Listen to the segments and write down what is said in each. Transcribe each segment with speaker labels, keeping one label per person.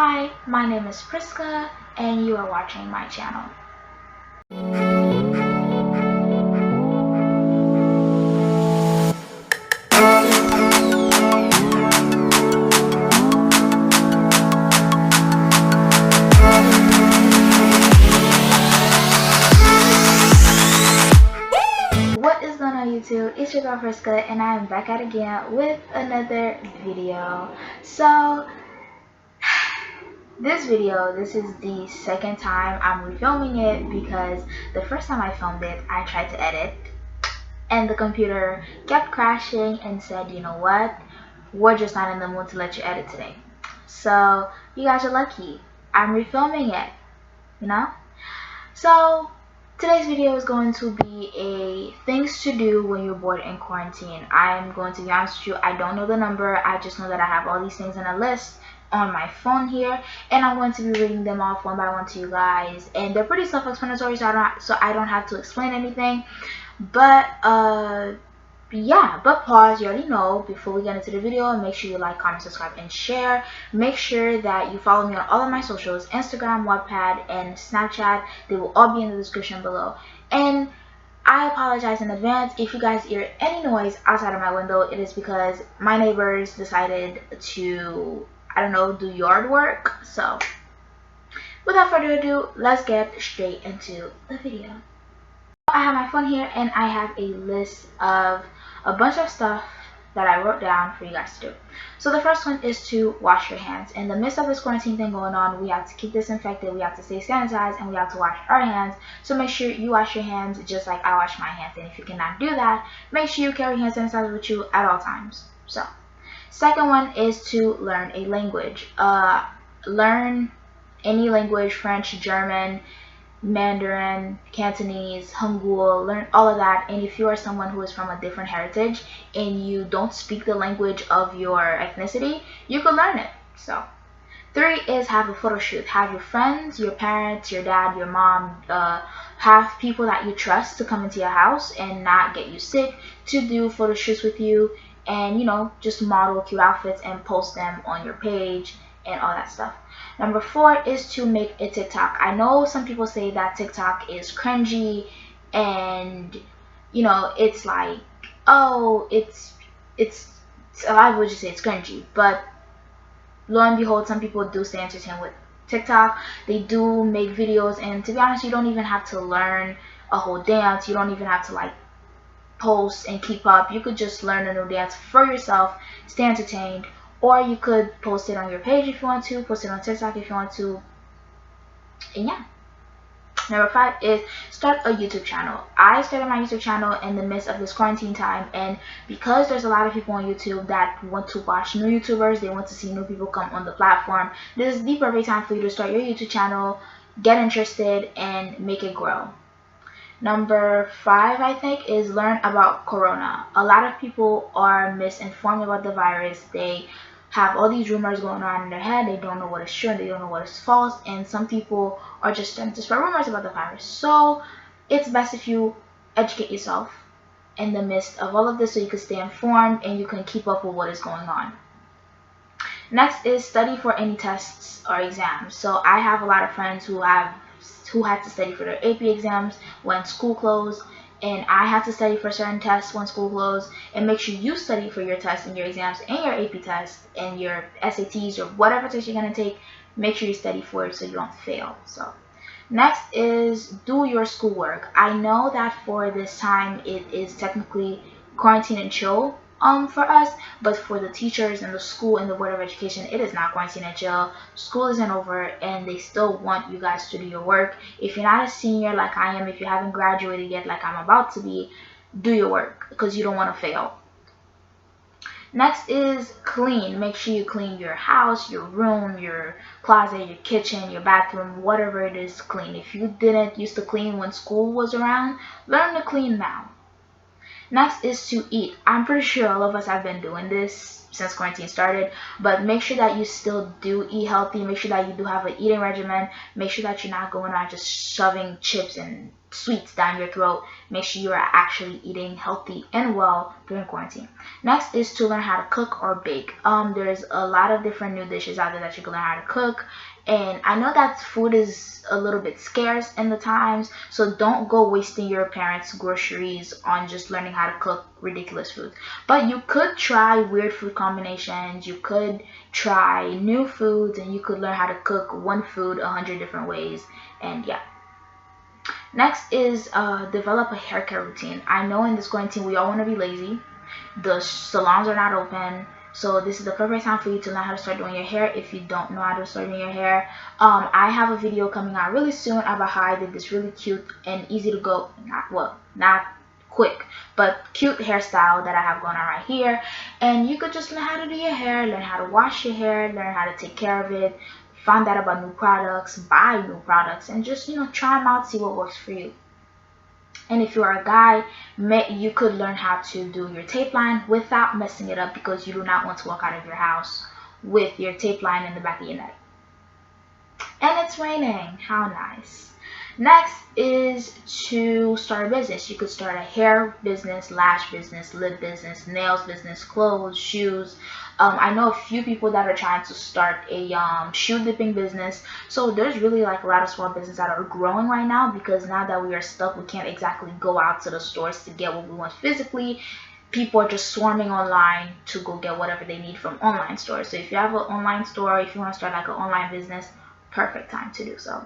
Speaker 1: Hi, my name is Priska and you are watching my channel. What is going on YouTube? It's your girl Priska and I am back at again with another video. So this is the second time I'm refilming it because the first time I filmed it I tried to edit and the computer kept crashing and said, you know what, we're just not in the mood to let you edit today. So you guys are lucky. I'm refilming it, you know? So today's video is going to be a things to do when you're bored in quarantine. I'm going to be honest with you, I don't know the number. I just know that I have all these things in a list on my phone here, and I'm going to be reading them off one by one to you guys, and they're pretty self-explanatory, so I don't have to explain anything. But yeah, but pause, you already know. Before we get into the video, make sure you like, comment, subscribe, and share. Make sure that you follow me on all of my socials, Instagram, Wattpad, and Snapchat. They will all be in the description below. And I apologize in advance if you guys hear any noise outside of my window. It is because my neighbors decided to, I don't know, do yard work. So without further ado, let's get straight into the video. I have my phone here and I have a list of a bunch of stuff that I wrote down for you guys to do. So the first one is to wash your hands. In the midst of this quarantine thing going on, we have to keep disinfected, we have to stay sanitized, and we have to wash our hands. So make sure you wash your hands just like I wash my hands. And if you cannot do that, make sure you carry hand sanitizer with you at all times. So second one is to learn a language. Learn any language, French, German, Mandarin, Cantonese, Hangul, learn all of that. And if you are someone who is from a different heritage and you don't speak the language of your ethnicity, you can learn it. So 3 is have a photo shoot. Have your friends, your parents, your dad, your mom, have people that you trust to come into your house and not get you sick, to do photo shoots with you, and you know, just model cute outfits and post them on your page and all that stuff. Number 4 is to make a TikTok. I know some people say that TikTok is cringy and you know, it's like, oh, it's a lot of people just say it's cringy, but lo and behold, some people do stay entertained with TikTok. They do make videos, and to be honest, you don't even have to learn a whole dance. You don't even have to like post and keep up. You could just learn a new dance for yourself, stay entertained. Or you could post it on your page if you want to, post it on TikTok if you want to, and yeah. Number 5 is start a YouTube channel. I started my YouTube channel in the midst of this quarantine time, and because there's a lot of people on YouTube that want to watch new YouTubers, they want to see new people come on the platform, this is the perfect time for you to start your YouTube channel, get interested, and make it grow. Number 5, I think, is learn about Corona. A lot of people are misinformed about the virus. They have all these rumors going on in their head. They don't know what is true, they don't know what is false, and some people are just trying to spread rumors about the virus. So it's best if you educate yourself in the midst of all of this so you can stay informed and you can keep up with what is going on. Next is study for any tests or exams. So I have a lot of friends who had to study for their AP exams when school closed, and I had to study for certain tests when school closed. And make sure you study for your tests and your exams and your AP tests and your SATs or whatever test you're going to take. Make sure you study for it so you don't fail. So next is do your schoolwork. I know that for this time it is technically quarantine and chill for us, but for the teachers and the school and the Board of Education, it is not quarantine and chill. School isn't over and they still want you guys to do your work. If you're not a senior like I am, if you haven't graduated yet like I'm about to be, do your work because you don't want to fail. Next is clean. Make sure you clean your house, your room, your closet, your kitchen, your bathroom, whatever it is, clean. If you didn't used to clean when school was around, learn to clean now. Next is to eat. I'm pretty sure all of us have been doing this since quarantine started. But make sure that you still do eat healthy. Make sure that you do have an eating regimen. Make sure that you're not going on just shoving chips and sweets down your throat. Make sure you are actually eating healthy and well during quarantine. Next is to learn how to cook or bake. There's a lot of different new dishes out there that you can learn how to cook. And I know that food is a little bit scarce in the times, so don't go wasting your parents' groceries on just learning how to cook ridiculous food. But you could try weird food combinations, you could try new foods, and you could learn how to cook one food 100 different ways. And yeah. Next is develop a haircare routine. I know in this quarantine we all want to be lazy. The salons are not open. So this is the perfect time for you to learn how to start doing your hair if you don't know how to start doing your hair. I have a video coming out really soon about how I did this really cute and easy to go, not quick, but cute hairstyle that I have going on right here. And you could just learn how to do your hair, learn how to wash your hair, learn how to take care of it, find out about new products, buy new products, and just, try them out, see what works for you. And if you are a guy, you could learn how to do your tape line without messing it up, because you do not want to walk out of your house with your tape line in the back of your neck. And it's raining. How nice. Next is to start a business. You could start a hair business, lash business, lip business, nails business, clothes, shoes. I know a few people that are trying to start a shoe dipping business. So there's really like a lot of small businesses that are growing right now, because now that we are stuck, we can't exactly go out to the stores to get what we want physically. People are just swarming online to go get whatever they need from online stores. So if you have an online store, if you want to start like an online business, perfect time to do so.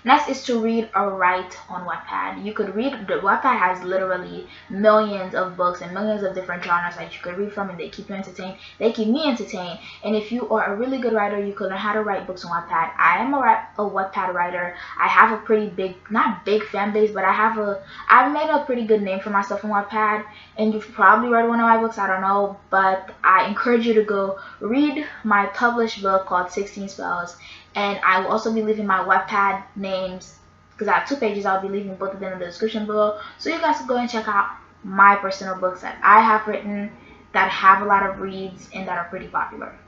Speaker 1: Next is to read or write on Wattpad. You could read, Wattpad has literally millions of books and millions of different genres that you could read from, and they keep you entertained. They keep me entertained. And if you are a really good writer, you could learn how to write books on Wattpad. I am a Wattpad writer. I have a pretty big, not big fan base, but I've made a pretty good name for myself on Wattpad. And you've probably read one of my books, I don't know, but I encourage you to go read my published book called 16 Spells. And I will also be leaving my Wattpad names, because I have 2 pages. I'll be leaving both of them in the description below, so you guys can go and check out my personal books that I have written that have a lot of reads and that are pretty popular.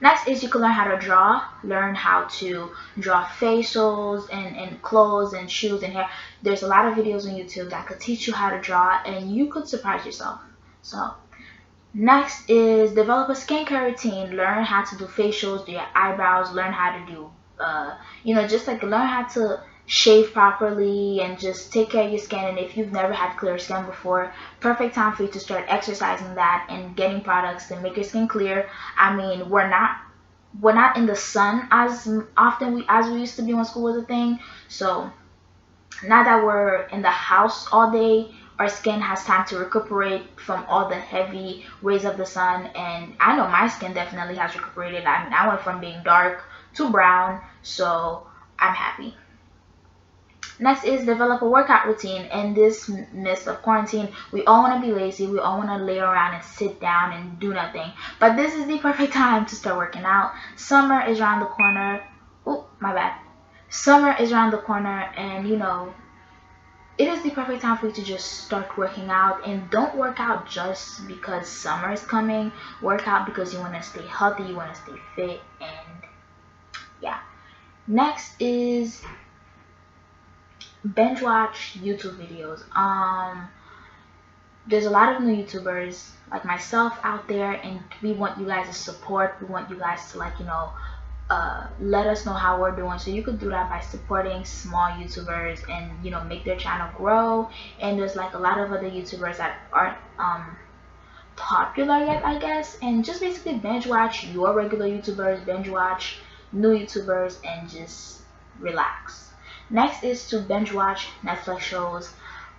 Speaker 1: Next is you can learn how to draw, learn how to draw facials and clothes and shoes and hair. There's a lot of videos on YouTube that could teach you how to draw, and you could surprise yourself. So next is develop a skincare routine. Learn how to do facials, do your eyebrows, learn how to do, just like learn how to shave properly and just take care of your skin. And if you've never had clear skin before, perfect time for you to start exercising that and getting products to make your skin clear. I mean, we're not in the sun as often as we used to be when school was a thing. So now that we're in the house all day, our skin has time to recuperate from all the heavy rays of the sun. And I know my skin definitely has recuperated. I mean, I went from being dark to brown, so I'm happy. Next is develop a workout routine. In this midst of quarantine, we all want to be lazy. We all want to lay around and sit down and do nothing. But this is the perfect time to start working out. Summer is around the corner. Oh, my bad. Summer is around the corner, and it is the perfect time for you to just start working out. And don't work out just because summer is coming. Work out because you want to stay healthy, you want to stay fit, and yeah. Next is binge watch YouTube videos. There's a lot of new YouTubers like myself out there, and we want you guys to support. We want you guys to let us know how we're doing. So you could do that by supporting small YouTubers and make their channel grow. And there's like a lot of other YouTubers that aren't popular yet, I guess. And just basically binge watch your regular YouTubers, binge watch new YouTubers, and just relax. Next is to binge watch Netflix shows.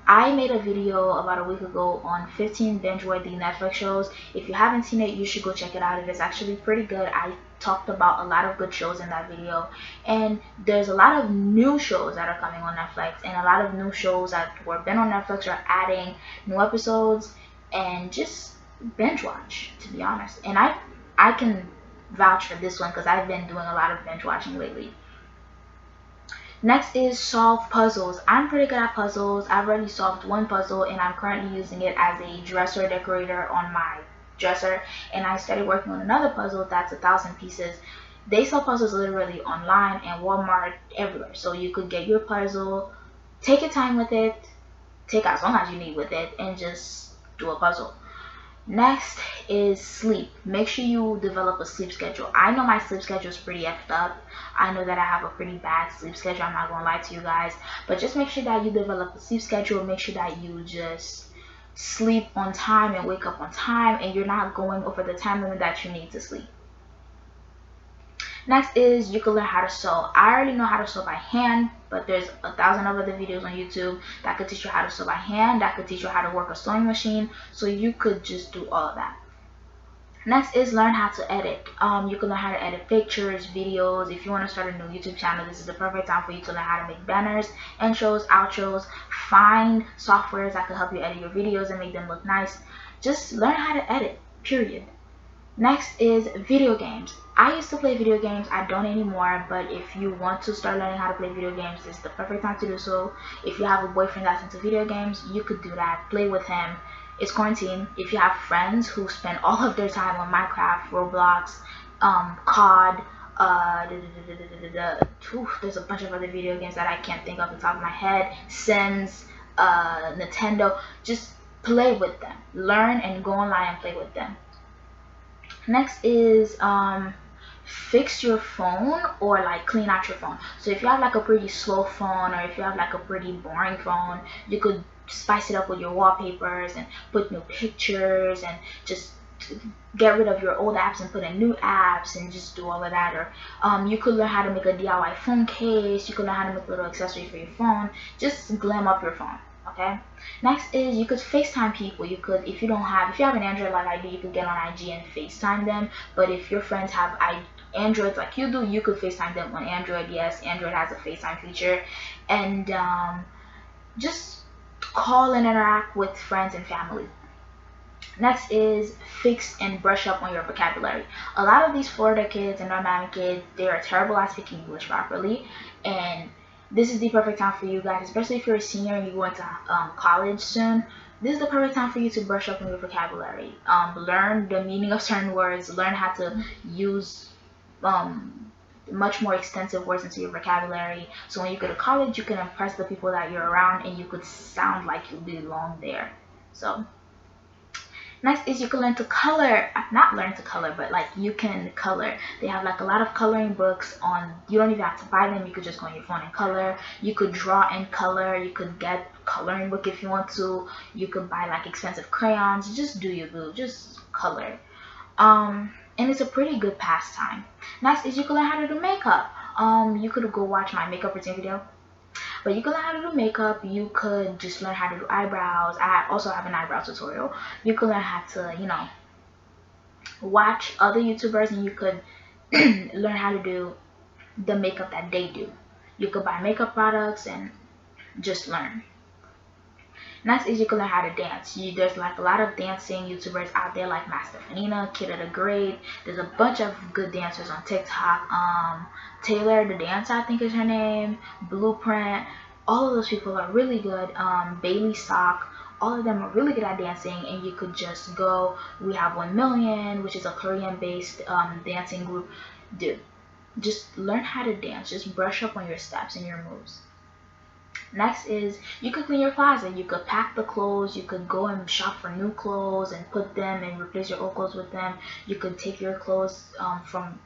Speaker 1: I made a video about a week ago on 15 binge-worthy Netflix shows. If you haven't seen it, you should go check it out. It is actually pretty good. I talked about a lot of good shows in that video. And there's a lot of new shows that are coming on Netflix, and a lot of new shows that were been on Netflix are adding new episodes. And just binge watch, to be honest. And I can vouch for this one because I've been doing a lot of binge watching lately. Next is solve puzzles. I'm pretty good at puzzles. I've already solved one puzzle, and I'm currently using it as a dresser decorator on my dresser, and I started working on another puzzle that's 1,000 pieces. They sell puzzles literally online and Walmart, everywhere. So you could get your puzzle, take your time with it, take as long as you need with it, and just do a puzzle. Next is sleep. Make sure you develop a sleep schedule. I know my sleep schedule is pretty effed up. I know that I have a pretty bad sleep schedule. I'm not going to lie to you guys. But just make sure that you develop a sleep schedule. Make sure that you just sleep on time and wake up on time, and you're not going over the time limit that you need to sleep. Next is you can learn how to sew. I already know how to sew by hand, but there's 1,000 other videos on YouTube that could teach you how to sew by hand, that could teach you how to work a sewing machine, so you could just do all of that. Next is learn how to edit. You can learn how to edit pictures, videos. If you want to start a new YouTube channel, this is the perfect time for you to learn how to make banners, intros, outros. Find softwares that can help you edit your videos and make them look nice. Just learn how to edit, period. Next is video games. I used to play video games. I don't anymore, but if you want to start learning how to play video games, this is the perfect time to do so. If you have a boyfriend that's into video games, you could do that. Play with him. It's quarantine. If you have friends who spend all of their time on Minecraft, Roblox, COD, there's a bunch of other video games that I can't think off the top of my head, Sims, Nintendo, just play with them. Learn and go online and play with them. Next is fix your phone or like clean out your phone. So if you have like a pretty slow phone, or if you have like a pretty boring phone, you could spice it up with your wallpapers and put new pictures and just get rid of your old apps and put in new apps and just do all of that. Or you could learn how to make a DIY phone case. You could learn how to make little accessories for your phone. Just glam up your phone. Okay. Next is you could FaceTime people. You could, if you have an Android like I do, you could get on IG and FaceTime them. But if your friends have Androids like you do, you could FaceTime them on Android. Yes, Android has a FaceTime feature. And just call and interact with friends and family. Next is fix and brush up on your vocabulary. A lot of these Florida kids and North Miami kids, they are terrible at speaking English properly, and this is the perfect time for you guys, especially if you're a senior and you're going to college soon. This is the perfect time for you to brush up on your vocabulary. Learn the meaning of certain words. Learn how to use much more extensive words into your vocabulary. So when you go to college, you can impress the people that you're around, and you could sound like you belong there. So next is you can learn to color. Not learn to color, but like you can color. They have like a lot of coloring books on. You don't even have to buy them. You could just go on your phone and color. You could draw and color. You could get coloring book if you want to. You could buy like expensive crayons. Just do your boo. Just color. And it's a pretty good pastime. Next is you can learn how to do makeup. You could go watch my makeup routine video. But you can learn how to do makeup. You could just learn how to do eyebrows. I also have an eyebrow tutorial. You can learn how to, watch other YouTubers, and you could learn how to do the makeup that they do. You could buy makeup products and just learn. Next is you can learn how to dance. There's like a lot of dancing YouTubers out there like Master Fanina, Kid of the Great. There's a bunch of good dancers on TikTok. Taylor the Dancer, I think is her name. Blueprint. All of those people are really good. Bailey Sock. All of them are really good at dancing, and you could just go. We have 1 Million, which is a Korean-based dancing group. Dude, just learn how to dance. Just brush up on your steps and your moves. Next is you could clean your closet. You could pack the clothes. You could go and shop for new clothes and put them and replace your old clothes with them. You could take your clothes from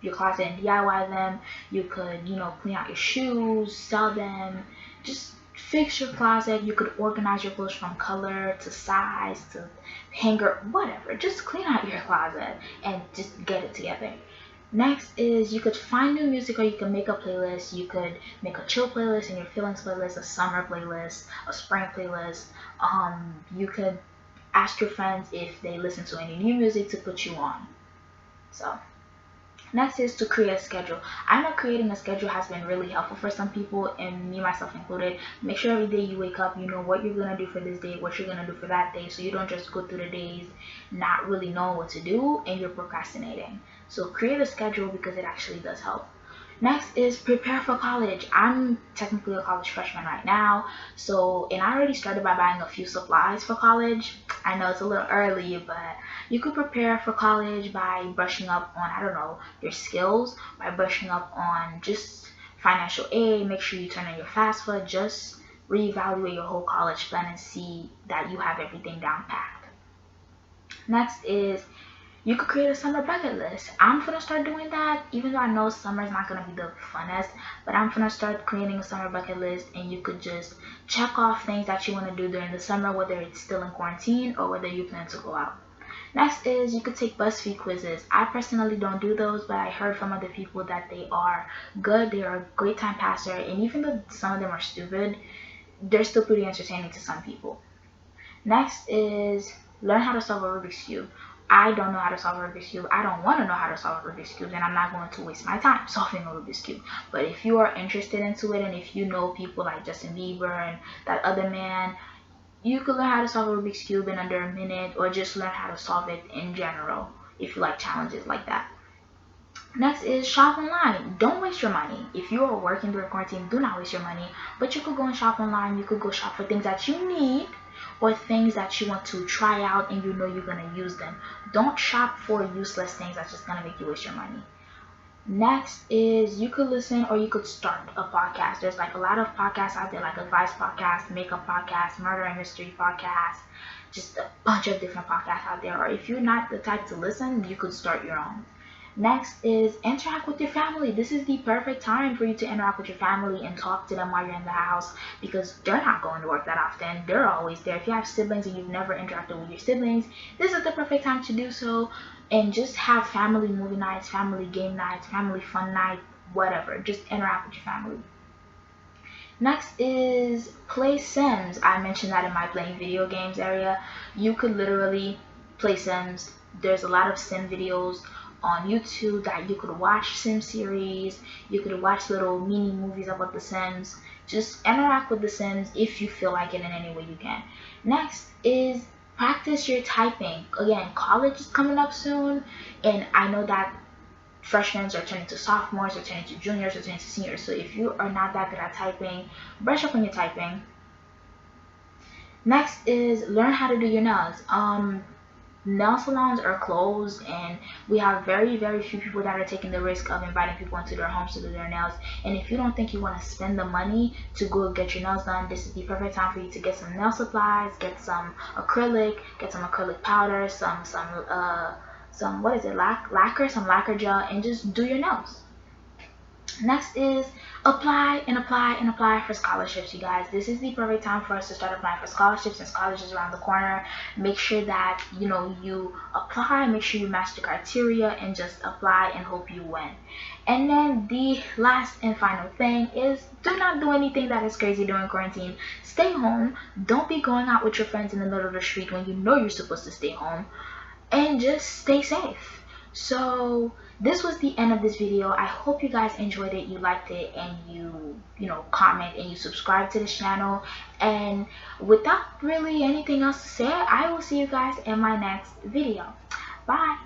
Speaker 1: your closet and DIY them. You could, clean out your shoes, sell them. Just fix your closet. You could organize your clothes from color to size to hanger, whatever. Just clean out your closet and just get it together. Next is you could find new music, or you can make a playlist. You could make a chill playlist, and your feelings playlist, a summer playlist, a spring playlist. You could ask your friends if they listen to any new music to put you on. So next is to create a schedule. I know creating a schedule has been really helpful for some people, and me myself included. Make sure every day you wake up, you know what you're going to do for this day, what you're going to do for that day, so you don't just go through the days not really knowing what to do and you're procrastinating. So create a schedule because it actually does help. Next is prepare for college. I'm technically a college freshman right now, and I already started by buying a few supplies for college. I know it's a little early, but you could prepare for college by brushing up on, I don't know, your skills, by brushing up on just financial aid. Make sure you turn in your FAFSA. Just reevaluate your whole college plan and see that you have everything down packed. Next is you could create a summer bucket list. I'm gonna start doing that, even though I know summer's not gonna be the funnest, but I'm gonna start creating a summer bucket list, and you could just check off things that you want to do during the summer, whether it's still in quarantine or whether you plan to go out. Next is you could take BuzzFeed quizzes. I personally don't do those, but I heard from other people that they are good. They are a great time passer, and even though some of them are stupid, they're still pretty entertaining to some people. Next is learn how to solve a Rubik's Cube. I don't know how to solve a Rubik's Cube. I don't want to know how to solve a Rubik's Cube, and I'm not going to waste my time solving a Rubik's Cube. But if you are interested into it, and if you know people like Justin Bieber and that other man, you could learn how to solve a Rubik's Cube in under a minute, or just learn how to solve it in general if you like challenges like that. Next is shop online. Don't waste your money. If you are working during quarantine, do not waste your money. But you could go and shop online. You could go shop for things that you need or things that you want to try out and you know you're going to use them. Don't shop for useless things that's just going to make you waste your money. Next is you could listen or you could start a podcast. There's like a lot of podcasts out there, like advice podcast, makeup podcast, murder and mystery podcast, just a bunch of different podcasts out there. Or if you're not the type to listen, you could start your own. Next is interact with your family. This is the perfect time for you to interact with your family and talk to them while you're in the house, because they're not going to work that often. They're always there. If you have siblings and you've never interacted with your siblings, this is the perfect time to do so. And just have family movie nights, family game nights, family fun night, whatever. Just interact with your family. Next is play Sims. I mentioned that in my playing video games area. You could literally play Sims. There's a lot of Sim videos on YouTube that you could watch, Sim series. You could watch little mini movies about the Sims. Just interact with the Sims if you feel like it in any way you can. Next is practice your typing. Again, college is coming up soon, and I know that freshmen are turning to sophomores, or turning to juniors, or turning to seniors. So if you are not that good at typing, brush up on your typing. Next is learn how to do your nails. Nail salons are closed, and we have very few people that are taking the risk of inviting people into their homes to do their nails. And if you don't think you want to spend the money to go get your nails done, this is the perfect time for you to get some nail supplies, get some acrylic powder, some what is it, lacquer, some lacquer gel, and just do your nails. Next is apply for scholarships, you guys. This is the perfect time for us to start applying for scholarships, since college is around the corner. Make sure that you apply, make sure you match the criteria, and just apply and hope you win. And then the last and final thing is do not do anything that is crazy during quarantine. Stay home. Don't be going out with your friends in the middle of the street when you know you're supposed to stay home, and just stay safe. So this was the end of this video. I hope you guys enjoyed it, you liked it, and you comment and you subscribe to this channel. And without really anything else to say, I will see you guys in my next video. Bye.